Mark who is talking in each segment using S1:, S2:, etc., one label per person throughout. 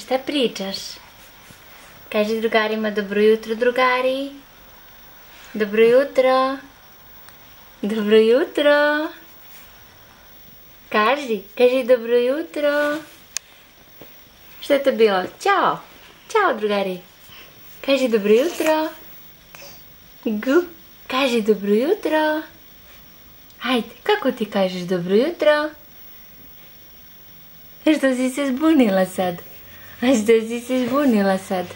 S1: Šta pričaš? Kaži drugarima dobro jutro, drugari. Dobro jutro. Dobro jutro. Kaži dobro jutro. Šta je to bilo? Ćao. Ćao, drugari. Kaži dobro jutro. Kaži dobro jutro. Hajde, kako ti kažeš dobro jutro? Što si se zbunila sad? A što si se zbunila sad?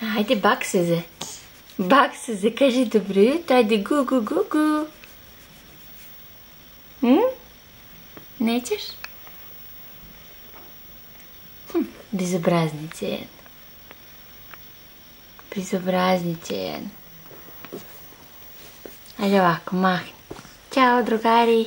S1: Hajde, Baksuze. Baksuze, kaži dobro jutro. Hajde, gu. Nećeš? Bezobraznice jedna. Bezobraznice jedna. Ajde ovako, mahni. Ćao, drugari.